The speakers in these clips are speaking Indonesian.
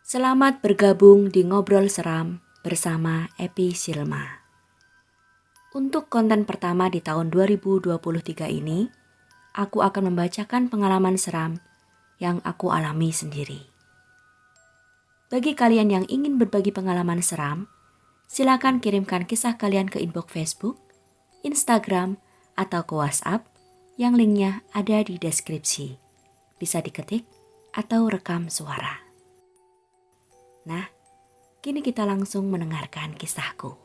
Selamat bergabung di Ngobrol Seram bersama Epi Silma. Untuk konten pertama di tahun 2023 ini, aku akan membacakan pengalaman seram yang aku alami sendiri. Bagi kalian yang ingin berbagi pengalaman seram, silakan kirimkan kisah kalian ke inbox Facebook, Instagram, atau ke WhatsApp yang linknya ada di deskripsi. Bisa diketik atau rekam suara. Nah, kini kita langsung mendengarkan kisahku.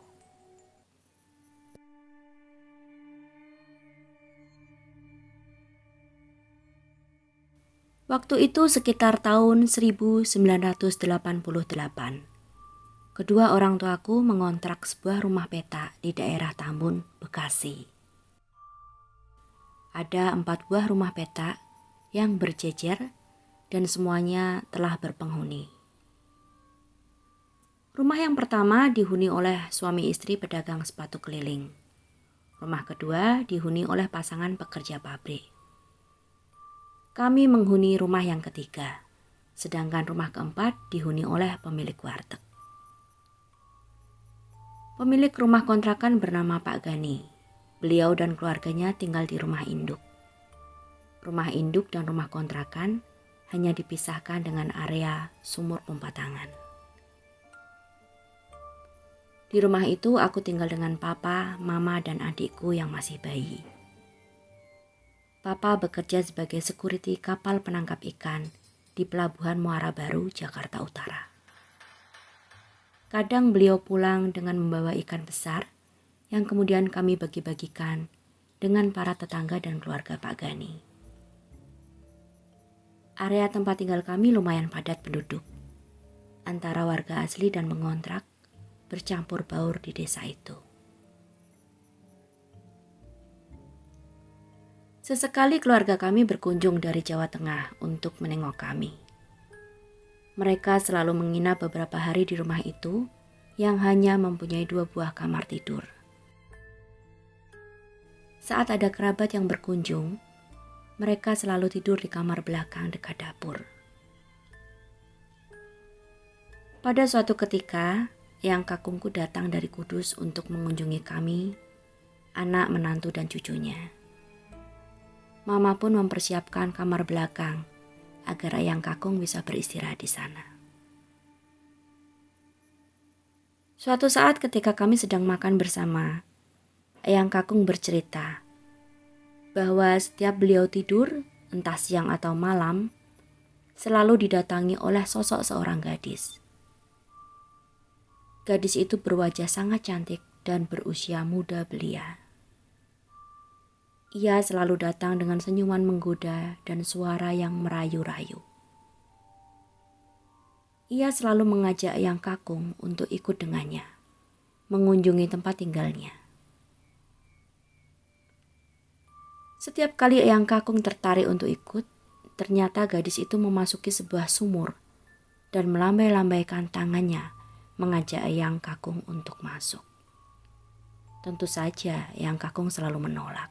Waktu itu sekitar tahun 1988. Kedua orang tuaku mengontrak sebuah rumah petak di daerah Tambun, Bekasi. Ada 4 buah rumah petak yang berjejer dan semuanya telah berpenghuni. Rumah yang pertama dihuni oleh suami istri pedagang sepatu keliling. Rumah kedua dihuni oleh pasangan pekerja pabrik. Kami menghuni rumah yang ketiga, sedangkan rumah keempat dihuni oleh pemilik warteg. Pemilik rumah kontrakan bernama Pak Gani. Beliau dan keluarganya tinggal di rumah induk. Rumah induk dan rumah kontrakan hanya dipisahkan dengan area sumur pompa tangan. Di rumah itu aku tinggal dengan papa, mama, dan adikku yang masih bayi. Papa bekerja sebagai security kapal penangkap ikan di Pelabuhan Muara Baru, Jakarta Utara. Kadang beliau pulang dengan membawa ikan besar yang kemudian kami bagi-bagikan dengan para tetangga dan keluarga Pak Gani. Area tempat tinggal kami lumayan padat penduduk, antara warga asli dan mengontrak bercampur baur di desa itu. Sesekali keluarga kami berkunjung dari Jawa Tengah untuk menengok kami. Mereka selalu menginap beberapa hari di rumah itu yang hanya mempunyai 2 buah kamar tidur. Saat ada kerabat yang berkunjung, mereka selalu tidur di kamar belakang dekat dapur. Pada suatu ketika, Eyang kakungku datang dari Kudus untuk mengunjungi kami, anak, menantu, dan cucunya. Mama pun mempersiapkan kamar belakang agar Eyang kakung bisa beristirahat di sana. Suatu saat ketika kami sedang makan bersama, Eyang kakung bercerita bahwa setiap beliau tidur, entah siang atau malam, selalu didatangi oleh sosok seorang gadis. Gadis itu berwajah sangat cantik dan berusia muda belia. Ia selalu datang dengan senyuman menggoda dan suara yang merayu-rayu. Ia selalu mengajak Eyang kakung untuk ikut dengannya, mengunjungi tempat tinggalnya. Setiap kali Eyang kakung tertarik untuk ikut, ternyata gadis itu memasuki sebuah sumur dan melambai-lambaikan tangannya mengajak Eyang kakung untuk masuk. Tentu saja Eyang kakung selalu menolak.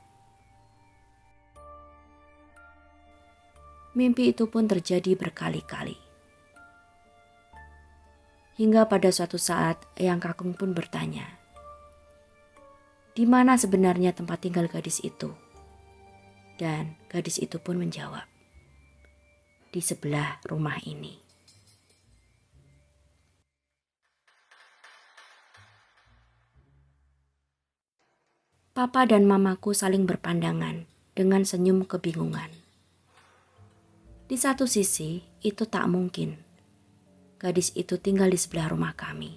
Mimpi itu pun terjadi berkali-kali. Hingga pada suatu saat Eyang kakung pun bertanya, di mana sebenarnya tempat tinggal gadis itu? Dan gadis itu pun menjawab, di sebelah rumah ini. Papa dan mamaku saling berpandangan dengan senyum kebingungan. Di satu sisi, itu tak mungkin. Gadis itu tinggal di sebelah rumah kami.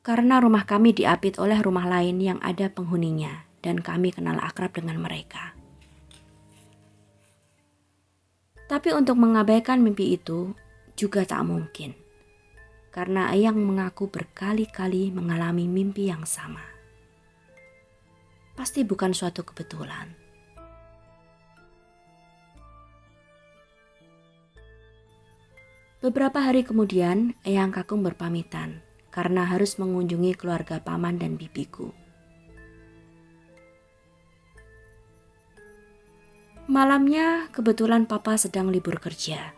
Karena rumah kami diapit oleh rumah lain yang ada penghuninya dan kami kenal akrab dengan mereka. Tapi untuk mengabaikan mimpi itu juga tak mungkin. Karena Eyang mengaku berkali-kali mengalami mimpi yang sama. Pasti bukan suatu kebetulan. Beberapa hari kemudian, Eyang kakung berpamitan karena harus mengunjungi keluarga paman dan bibiku. Malamnya kebetulan papa sedang libur kerja.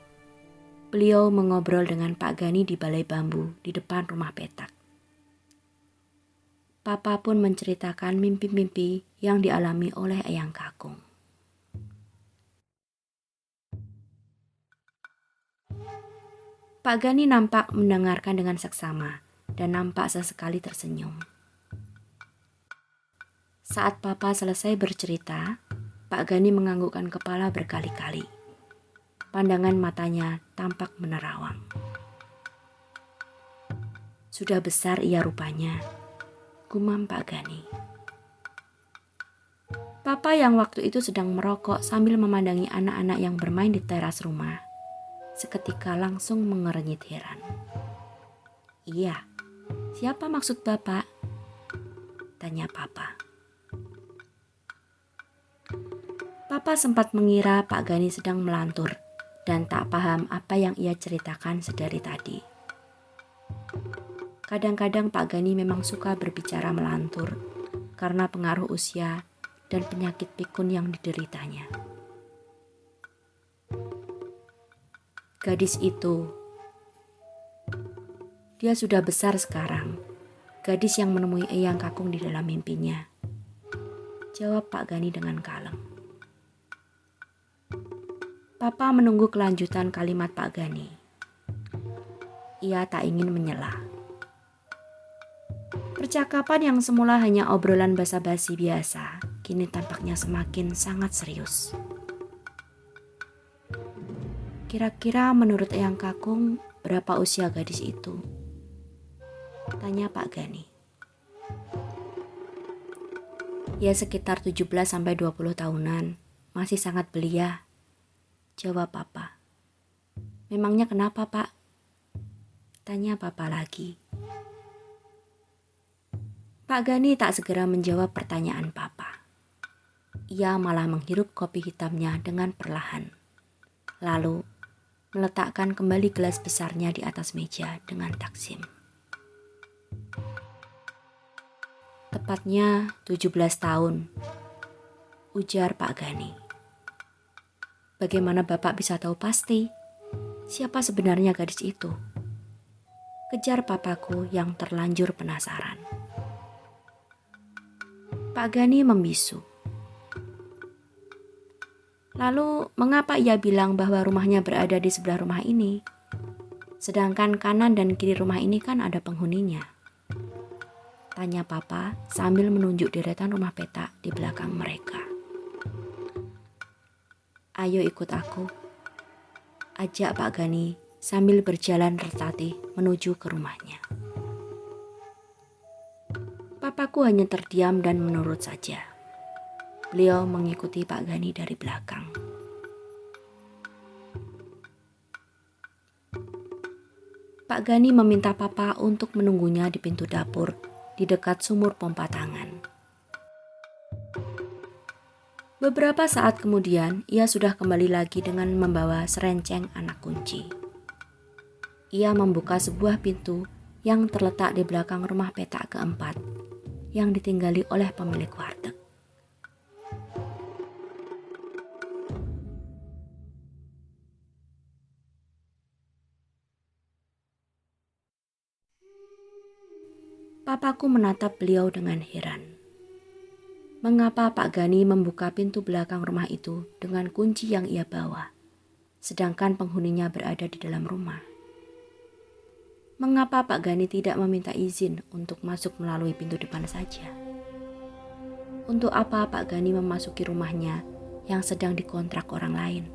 Beliau mengobrol dengan Pak Gani di balai bambu di depan rumah petak. Papa pun menceritakan mimpi-mimpi yang dialami oleh Eyang Kakung. Pak Gani nampak mendengarkan dengan seksama dan nampak sesekali tersenyum. Saat Papa selesai bercerita, Pak Gani menganggukkan kepala berkali-kali. Pandangan matanya tampak menerawang. Sudah besar ia rupanya, gumam Pak Gani. Papa yang waktu itu sedang merokok sambil memandangi anak-anak yang bermain di teras rumah, seketika langsung mengernyit heran. "Iya, siapa maksud Bapak?" tanya Papa. Papa sempat mengira Pak Gani sedang melantur dan tak paham apa yang ia ceritakan sedari tadi. Kadang-kadang Pak Gani memang suka berbicara melantur karena pengaruh usia dan penyakit pikun yang dideritanya. Gadis itu, dia sudah besar sekarang, gadis yang menemui Eyang Kakung di dalam mimpinya, jawab Pak Gani dengan kalem. Papa menunggu kelanjutan kalimat Pak Gani. Ia tak ingin menyela. Percakapan yang semula hanya obrolan basa-basi biasa, kini tampaknya semakin sangat serius. Kira-kira menurut Eyang Kakung, berapa usia gadis itu? Tanya Pak Gani. Ya sekitar 17-20 tahunan, masih sangat belia, jawab Papa. Memangnya kenapa, Pak? Tanya Papa lagi. Pak Gani tak segera menjawab pertanyaan Papa. Ia malah menghirup kopi hitamnya dengan perlahan. Lalu meletakkan kembali gelas besarnya di atas meja dengan taksim. Tepatnya 17 tahun, ujar Pak Gani. Bagaimana Bapak bisa tahu pasti siapa sebenarnya gadis itu? Kejar papaku yang terlanjur penasaran. Pak Gani membisu. Lalu mengapa ia bilang bahwa rumahnya berada di sebelah rumah ini? Sedangkan kanan dan kiri rumah ini kan ada penghuninya. Tanya Papa sambil menunjuk deretan rumah petak di belakang mereka. Ayo ikut aku, ajak Pak Gani sambil berjalan tertatih menuju ke rumahnya. Papaku hanya terdiam dan menurut saja. Beliau mengikuti Pak Gani dari belakang. Pak Gani meminta Papa untuk menunggunya di pintu dapur di dekat sumur pompa tangan. Beberapa saat kemudian, ia sudah kembali lagi dengan membawa serenceng anak kunci. Ia membuka sebuah pintu yang terletak di belakang rumah petak keempat yang ditinggali oleh pemilik warteg. Papaku menatap beliau dengan heran. Mengapa Pak Gani membuka pintu belakang rumah itu dengan kunci yang ia bawa, sedangkan penghuninya berada di dalam rumah? Mengapa Pak Gani tidak meminta izin untuk masuk melalui pintu depan saja? Untuk apa Pak Gani memasuki rumahnya yang sedang dikontrak orang lain?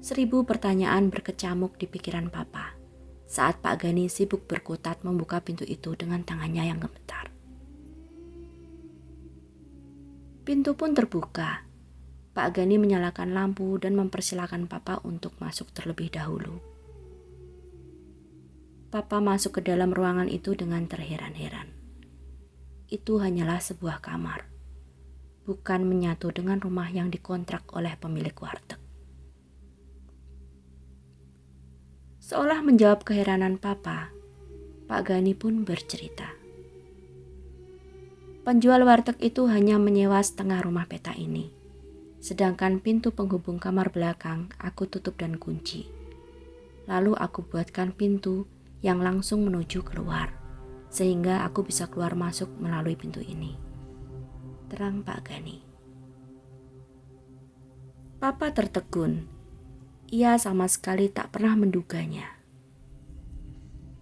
1000 pertanyaan berkecamuk di pikiran Papa saat Pak Gani sibuk berkutat membuka pintu itu dengan tangannya yang gemetar. Pintu pun terbuka. Pak Gani menyalakan lampu dan mempersilahkan Papa untuk masuk terlebih dahulu. Papa masuk ke dalam ruangan itu dengan terheran-heran. Itu hanyalah sebuah kamar, bukan menyatu dengan rumah yang dikontrak oleh pemilik warteg. Seolah menjawab keheranan Papa, Pak Gani pun bercerita. Penjual warteg itu hanya menyewa setengah rumah petak ini. Sedangkan pintu penghubung kamar belakang aku tutup dan kunci. Lalu aku buatkan pintu yang langsung menuju keluar, sehingga aku bisa keluar masuk melalui pintu ini. Terang Pak Gani. Papa tertegun. Ia sama sekali tak pernah menduganya.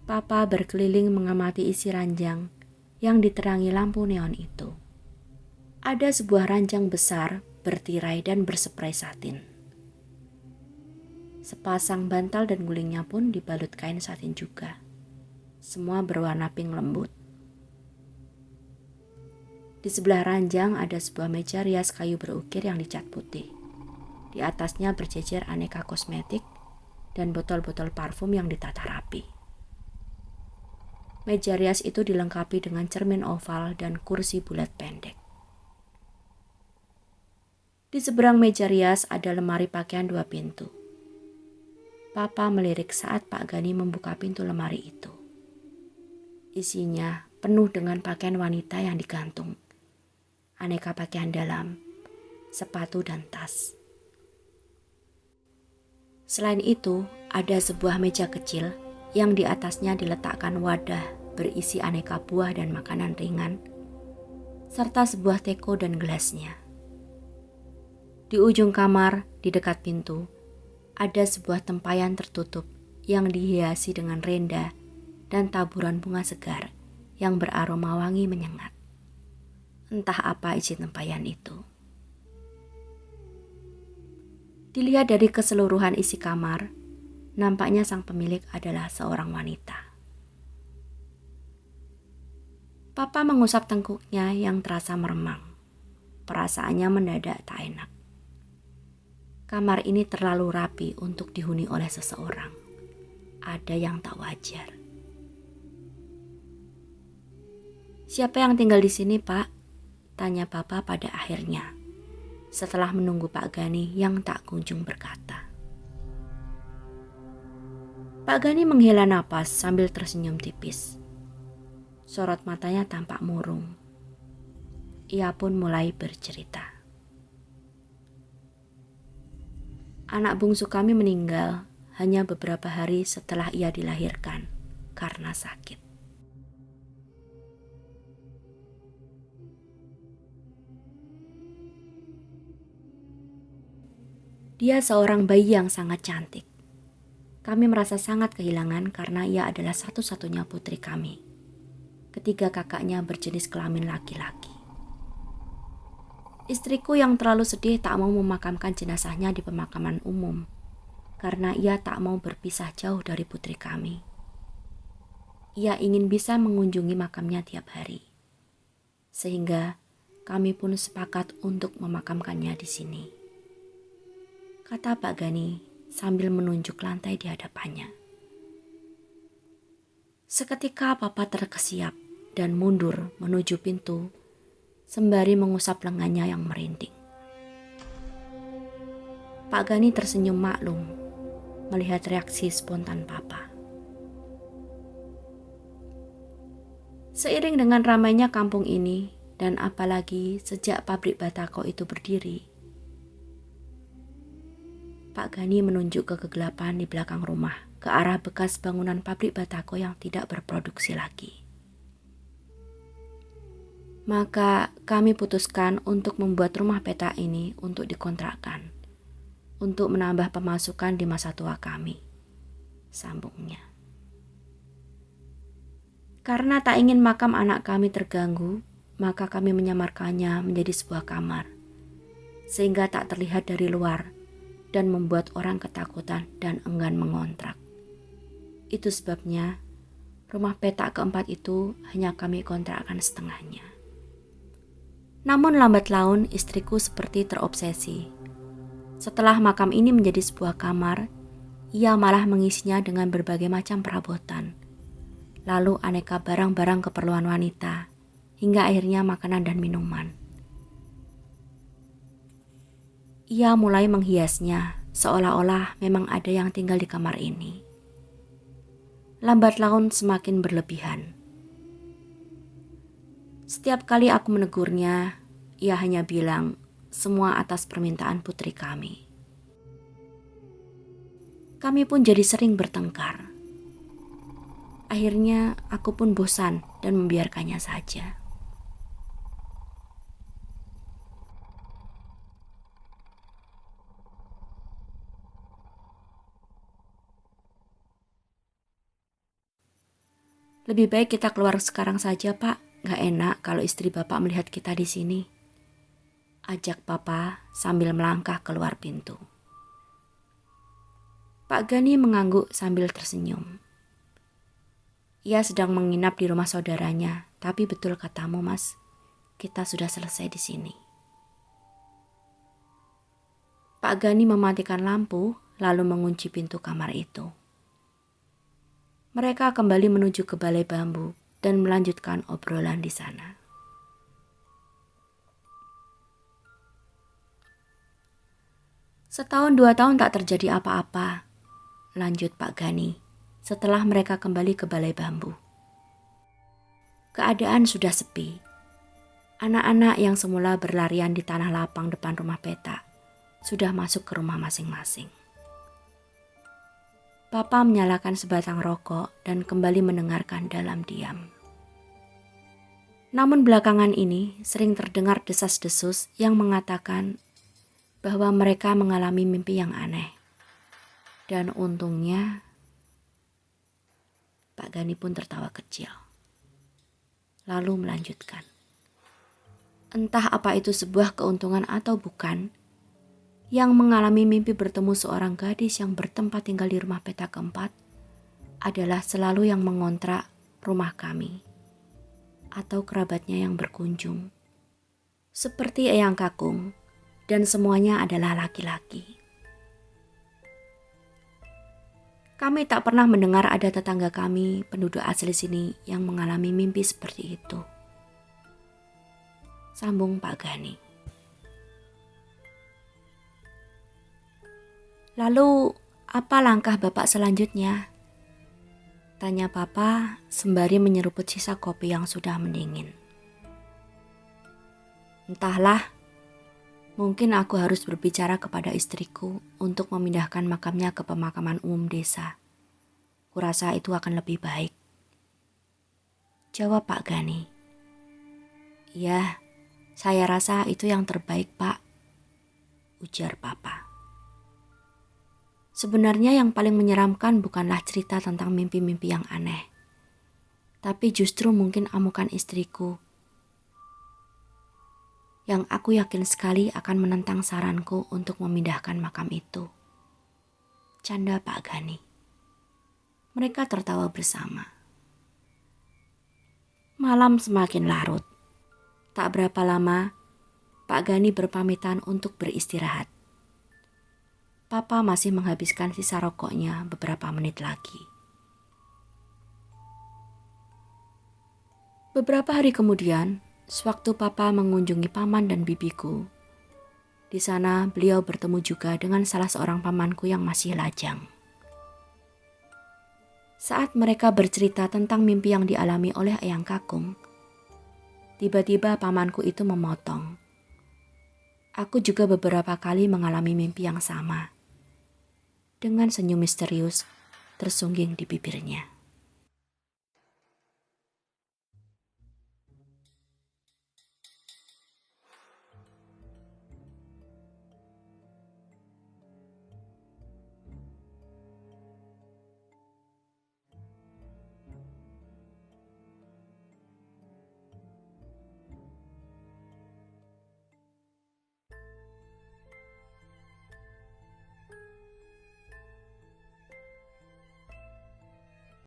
Papa berkeliling mengamati isi ranjang yang diterangi lampu neon itu. Ada sebuah ranjang besar bertirai dan berseprai satin. Sepasang bantal dan gulingnya pun dibalut kain satin juga. Semua berwarna pink lembut. Di sebelah ranjang ada sebuah meja rias kayu berukir yang dicat putih. Di atasnya berjejer aneka kosmetik dan botol-botol parfum yang ditata rapi. Meja rias itu dilengkapi dengan cermin oval dan kursi bulat pendek. Di seberang meja rias ada lemari pakaian 2 pintu. Papa melirik saat Pak Gani membuka pintu lemari itu. Isinya penuh dengan pakaian wanita yang digantung. Aneka pakaian dalam, sepatu dan tas. Selain itu, ada sebuah meja kecil yang di atasnya diletakkan wadah berisi aneka buah dan makanan ringan, serta sebuah teko dan gelasnya. Di ujung kamar, di dekat pintu, ada sebuah tempayan tertutup yang dihiasi dengan renda dan taburan bunga segar yang beraroma wangi menyengat. Entah apa isi tempayan itu. Dilihat dari keseluruhan isi kamar, nampaknya sang pemilik adalah seorang wanita. Papa mengusap tengkuknya yang terasa meremang. Perasaannya mendadak tak enak. Kamar ini terlalu rapi untuk dihuni oleh seseorang. Ada yang tak wajar. Siapa yang tinggal di sini, Pak? Tanya Papa pada akhirnya. Setelah menunggu Pak Gani yang tak kunjung berkata. Pak Gani menghela napas sambil tersenyum tipis. Sorot matanya tampak murung. Ia pun mulai bercerita. Anak bungsu kami meninggal hanya beberapa hari setelah ia dilahirkan karena sakit. Dia seorang bayi yang sangat cantik. Kami merasa sangat kehilangan karena ia adalah satu-satunya putri kami. Ketiga kakaknya berjenis kelamin laki-laki. Istriku yang terlalu sedih tak mau memakamkan jenazahnya di pemakaman umum karena ia tak mau berpisah jauh dari putri kami. Ia ingin bisa mengunjungi makamnya tiap hari. Sehingga kami pun sepakat untuk memakamkannya di sini. Kata Pak Gani sambil menunjuk lantai di hadapannya. Seketika Papa terkesiap dan mundur menuju pintu sembari mengusap lengannya yang merinding. Pak Gani tersenyum maklum melihat reaksi spontan Papa. Seiring dengan ramainya kampung ini dan apalagi sejak pabrik batako itu berdiri, Pak Gani menunjuk ke kegelapan di belakang rumah ke arah bekas bangunan pabrik batako yang tidak berproduksi lagi. Maka kami putuskan untuk membuat rumah peta ini untuk dikontrakkan, untuk menambah pemasukan di masa tua kami, sambungnya. Karena tak ingin makam anak kami terganggu, maka kami menyamarkannya menjadi sebuah kamar, sehingga tak terlihat dari luar dan membuat orang ketakutan dan enggan mengontrak. Itu sebabnya rumah petak keempat itu hanya kami kontrakkan setengahnya. Namun lambat laun istriku seperti terobsesi. Setelah makam ini menjadi sebuah kamar, ia malah mengisinya dengan berbagai macam perabotan. Lalu aneka barang-barang keperluan wanita, hingga akhirnya makanan dan minuman. Ia mulai menghiasnya seolah-olah memang ada yang tinggal di kamar ini. Lambat laun semakin berlebihan. Setiap kali aku menegurnya, ia hanya bilang, semua atas permintaan putri kami. Kami pun jadi sering bertengkar. Akhirnya aku pun bosan dan membiarkannya saja. Lebih baik kita keluar sekarang saja, Pak. Gak enak kalau istri Bapak melihat kita di sini. Ajak Papa sambil melangkah keluar pintu. Pak Gani mengangguk sambil tersenyum. Ia sedang menginap di rumah saudaranya, tapi betul katamu, Mas. Kita sudah selesai di sini. Pak Gani mematikan lampu, lalu mengunci pintu kamar itu. Mereka kembali menuju ke balai bambu dan melanjutkan obrolan di sana. Setahun 2 tahun tak terjadi apa-apa, lanjut Pak Gani setelah mereka kembali ke balai bambu. Keadaan sudah sepi. Anak-anak yang semula berlarian di tanah lapang depan rumah petak sudah masuk ke rumah masing-masing. Papa menyalakan sebatang rokok dan kembali mendengarkan dalam diam. Namun belakangan ini sering terdengar desas-desus yang mengatakan bahwa mereka mengalami mimpi yang aneh. Dan untungnya, Pak Gani pun tertawa kecil. Lalu melanjutkan. Entah apa itu sebuah keuntungan atau bukan, yang mengalami mimpi bertemu seorang gadis yang bertempat tinggal di rumah petak keempat adalah selalu yang mengontrak rumah kami atau kerabatnya yang berkunjung. Seperti Eyang Kakung, dan semuanya adalah laki-laki. Kami tak pernah mendengar ada tetangga kami, penduduk asli sini, yang mengalami mimpi seperti itu. Sambung Pak Gani. Lalu, apa langkah Bapak selanjutnya? Tanya Papa sembari menyeruput sisa kopi yang sudah mendingin. Entahlah, mungkin aku harus berbicara kepada istriku untuk memindahkan makamnya ke pemakaman umum desa. Kurasa itu akan lebih baik. Jawab Pak Gani. Ya, saya rasa itu yang terbaik, Pak. Ujar Papa. Sebenarnya yang paling menyeramkan bukanlah cerita tentang mimpi-mimpi yang aneh. Tapi justru mungkin amukan istriku. Yang aku yakin sekali akan menentang saranku untuk memindahkan makam itu. Canda Pak Gani. Mereka tertawa bersama. Malam semakin larut. Tak berapa lama, Pak Gani berpamitan untuk beristirahat. Papa masih menghabiskan sisa rokoknya beberapa menit lagi. Beberapa hari kemudian, sewaktu Papa mengunjungi paman dan bibiku, di sana beliau bertemu juga dengan salah seorang pamanku yang masih lajang. Saat mereka bercerita tentang mimpi yang dialami oleh Eyang Kakung, tiba-tiba pamanku itu memotong. Aku juga beberapa kali mengalami mimpi yang sama. Dengan senyum misterius tersungging di bibirnya.